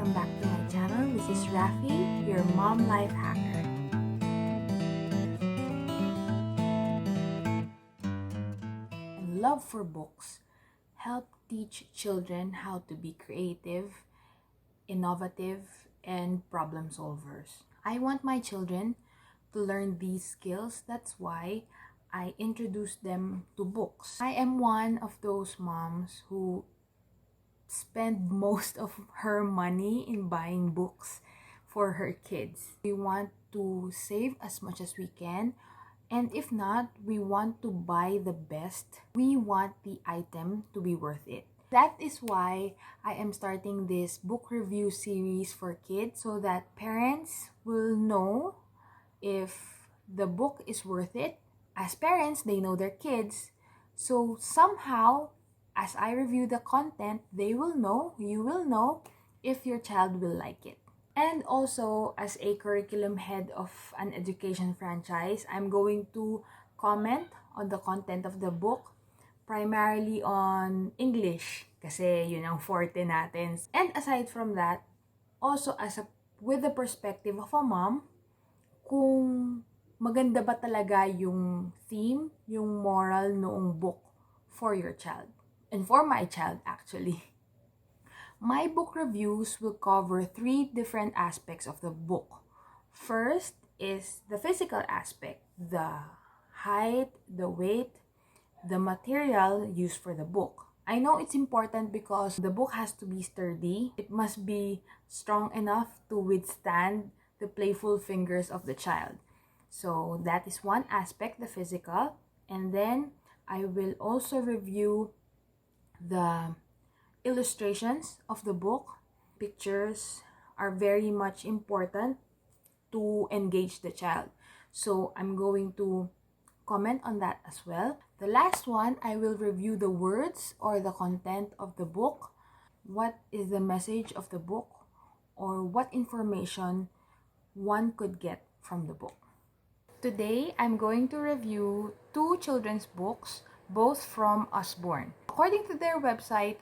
welcome back to my channel. This is Rafi, your mom life hacker. And love for books help teach children how to be creative, innovative, and problem solvers. I want my children to learn these skills. That's why I introduce them to books. I am one of those moms who spend most of her money in buying books for her kids. We want to save as much as we can, and if not, we want to buy the best. We want the item to be worth it. That is why I am starting this book review series for kids so that parents will know if the book is worth it. As parents, they know their kids. So somehow, as I review the content, you will know if your child will like it. And also, as a curriculum head of an education franchise, I'm going to comment on the content of the book, primarily on English, kasi yun ang forte natin. And aside from that, also with the perspective of a mom, kung maganda ba talaga yung theme, yung moral noong book for your child. And for my child, actually. My book reviews will cover 3 different aspects of the book. First is the physical aspect, the height, the weight, the material used for the book. I know it's important because the book has to be sturdy. It must be strong enough to withstand the playful fingers of the child. So that is one aspect, the physical. And then I will also review the illustrations of the book. Pictures are very much important to engage the child. So I'm going to comment on that as well. The last one, I will review the words or the content of the book. What is the message of the book, or what information one could get from the book. Today, I'm going to review 2 children's books, both from Usborne. According to their website,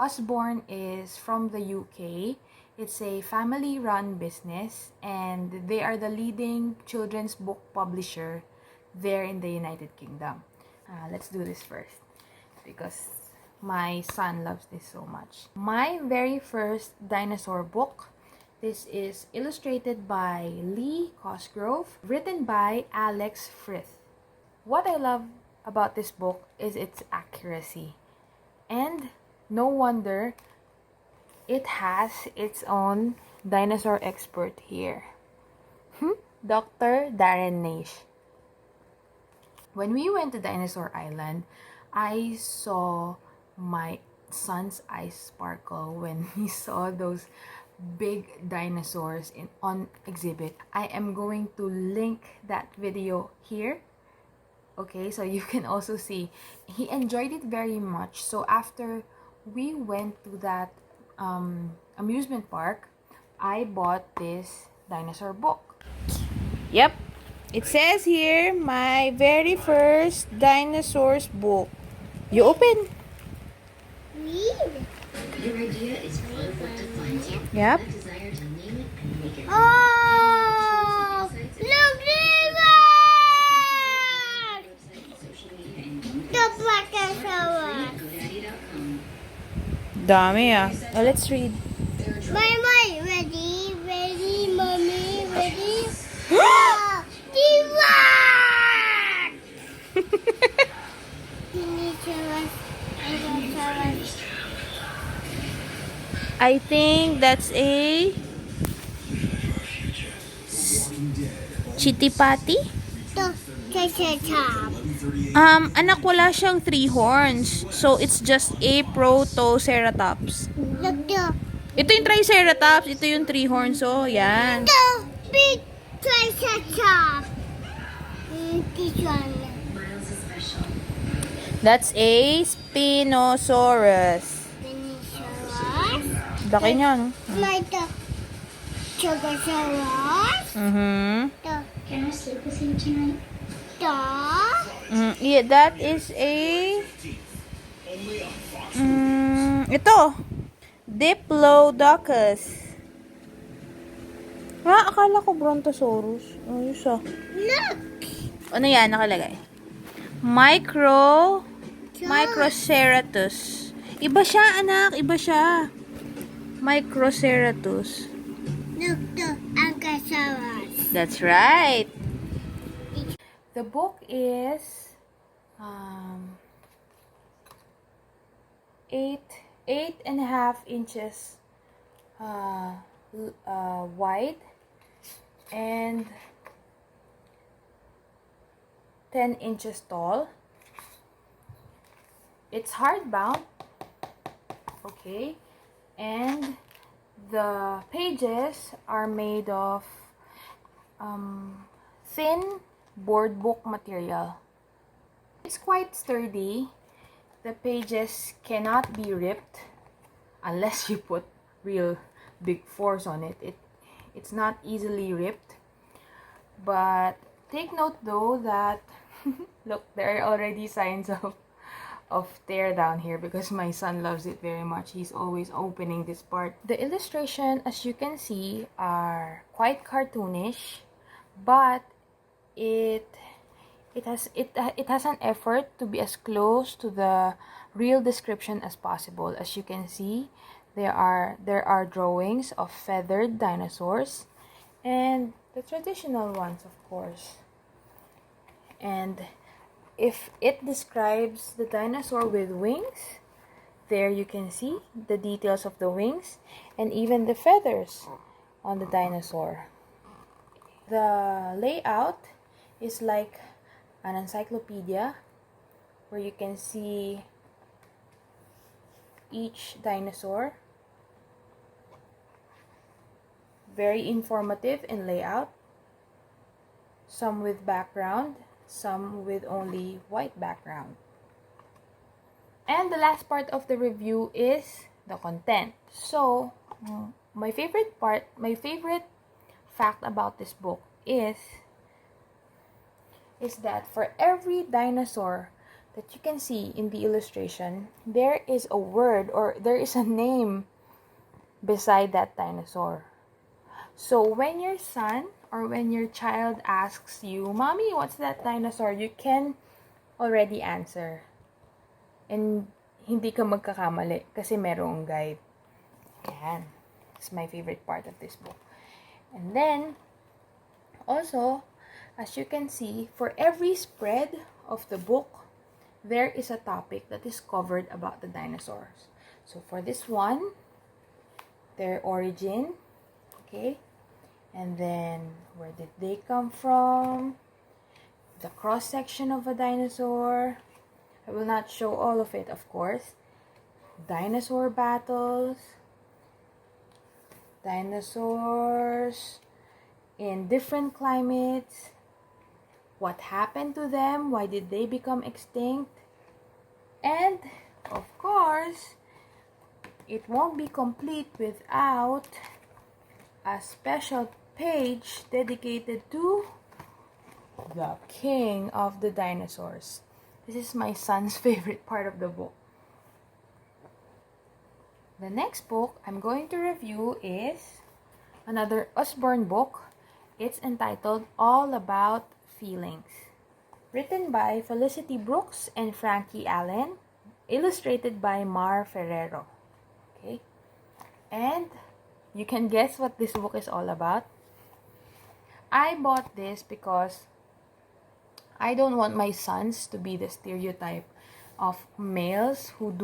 Usborne is from the UK. It's a family-run business, and they are the leading children's book publisher there in the United Kingdom. Let's do this first, because my son loves this so much. My very first dinosaur book. This is illustrated by Lee Cosgrove, written by Alex Frith. What I love about this book is its accuracy. And no wonder it has its own dinosaur expert here. Dr. Darren Naish. When we went to Dinosaur Island, I saw my son's eyes sparkle when he saw those big dinosaurs on exhibit. I am going to link that video here. Okay, so you can also see he enjoyed it very much. So after we went to that amusement park, I bought this dinosaur book. Yep, it says here, my very first Dinosaurs Book. You open. Read. Your idea is for a book to find you. Yep. I desire to name it and make it. Oh, look at that! The Brachiosaurus. Dami ah. Oh, let's read. My, ready, mommy, ready. Oh, T-Rex! Dinosaurus. I think that's a chitipati. Anak, wala siyang 3 horns. So, it's just a protoceratops. Look, Ito yung triceratops. Ito yung 3 horns. So, yan. the big Triceratops. This one. Miles is special. That's a Spinosaurus. Dinosaurus. Laki niya, no? Like the Cerda-Sartin. Can I sleep with you tonight? Yeah, that is a... ito. Diplodocus. Akala ko Brontosaurus. Ayos ah. Look. Ano yan nakalagay? Microceratus. Iba siya, anak. Iba siya. Microceratus. Look the Ankylosaurus. That's right. The book is 8.5 inches wide and 10 inches tall. It's hardbound, okay, and the pages are made of thin board book material. It's quite sturdy. The pages cannot be ripped unless you put real big force on it. It's not easily ripped. But take note though that look, there are already signs of tear down here because my son loves it very much. He's always opening this part. The illustration, as you can see, are quite cartoonish, but it has an effort to be as close to the real description as possible. As you can see, there are drawings of feathered dinosaurs and the traditional ones, of course. And if it describes the dinosaur with wings, there you can see the details of the wings and even the feathers on the dinosaur. The layout is like an encyclopedia where you can see each dinosaur. Very informative in layout. Some with background, some with only white background. And the last part of the review is the content. So, my favorite fact about this book is that for every dinosaur that you can see in the illustration, there is a word or there is a name beside that dinosaur. So when your son or when your child asks you, "Mommy, what's that dinosaur?" you can already answer. And hindi ka magkakamali kasi merong guide. Yan. It's my favorite part of this book. And then, also, as you can see, for every spread of the book, there is a topic that is covered about the dinosaurs. So for this one, their origin, okay? And then, where did they come from? The cross-section of a dinosaur. I will not show all of it, of course. Dinosaur battles. Dinosaurs in different climates. What happened to them? Why did they become extinct? And, of course, it won't be complete without a special page dedicated to the king of the dinosaurs. This is my son's favorite part of the book. The next book I'm going to review is another Usborne book. It's entitled All About Feelings. Written by Felicity Brooks and Frankie Allen. Illustrated by Mar Ferrero. Okay? And you can guess what this book is all about. I bought this because I don't want my sons to be the stereotype of males who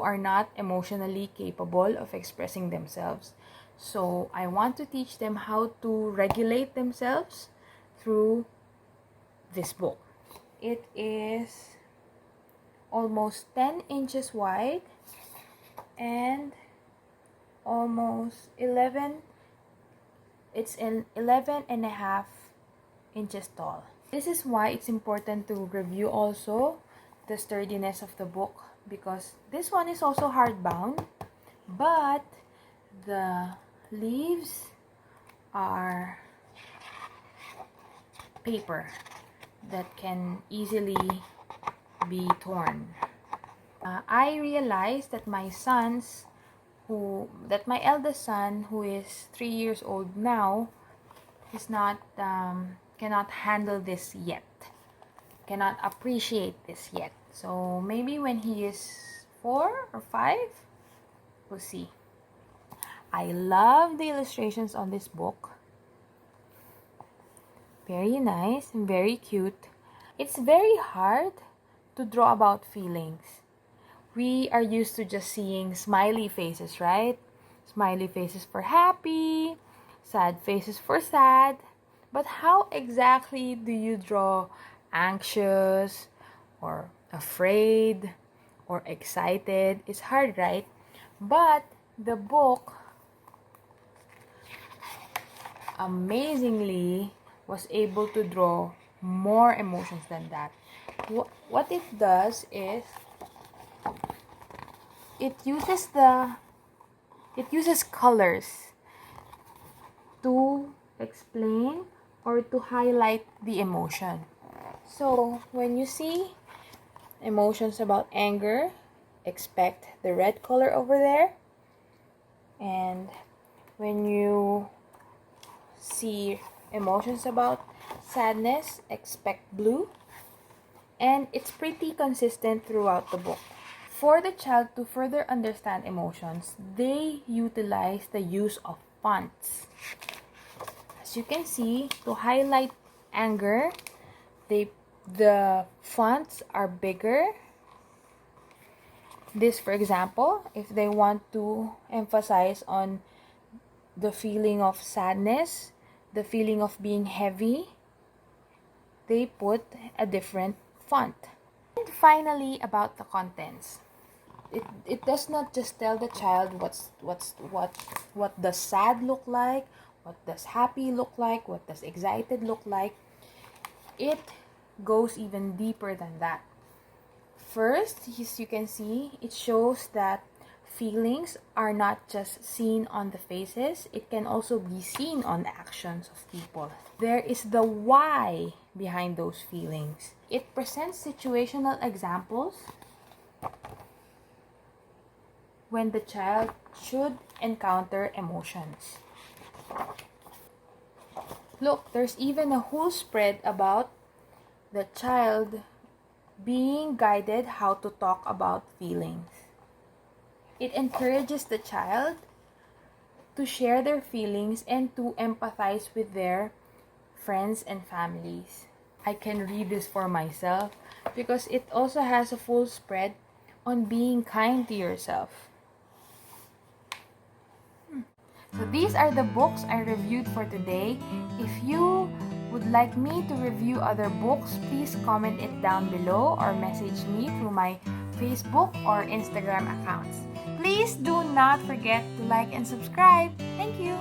are not emotionally capable of expressing themselves. So I want to teach them how to regulate themselves through this book. It is almost 10 inches wide and almost 11 and a half inches tall. This is why it's important to review also the sturdiness of the book, because this one is also hardbound, but the leaves are paper that can easily be torn. I realized that my eldest son, who is 3 years old now, is not cannot handle this yet, cannot appreciate this yet. So maybe when he is 4 or 5, we'll see. I love the illustrations on this book. Very nice and very cute. It's very hard to draw about feelings. We are used to just seeing smiley faces, right? Smiley faces for happy, sad faces for sad. But how exactly do you draw anxious or afraid or excited? It's hard, right? But the book amazingly was able to draw more emotions than that. What it does is it uses colors to explain or to highlight the emotion. So when you see emotions about anger, expect the red color over there. And when you see emotions about sadness, expect blue. And it's pretty consistent throughout the book. For the child to further understand emotions, they utilize the use of fonts. As you can see, to highlight anger, the fonts are bigger. This, for example, if they want to emphasize on the feeling of sadness, the feeling of being heavy, they put a different font. And finally, about the contents. It does not just tell the child what does sad look like, what does happy look like, what does excited look like. It goes even deeper than that. First, as you can see, it shows that feelings are not just seen on the faces, it can also be seen on the actions of people. There is the why behind those feelings. It presents situational examples when the child should encounter emotions. Look, there's even a whole spread about the child being guided how to talk about feelings. It encourages the child to share their feelings and to empathize with their friends and families. I can read this for myself because it also has a full spread on being kind to yourself. So these are the books I reviewed for today. If you would like me to review other books, please comment it down below or message me through my Facebook or Instagram accounts. Please do not forget to like and subscribe. Thank you.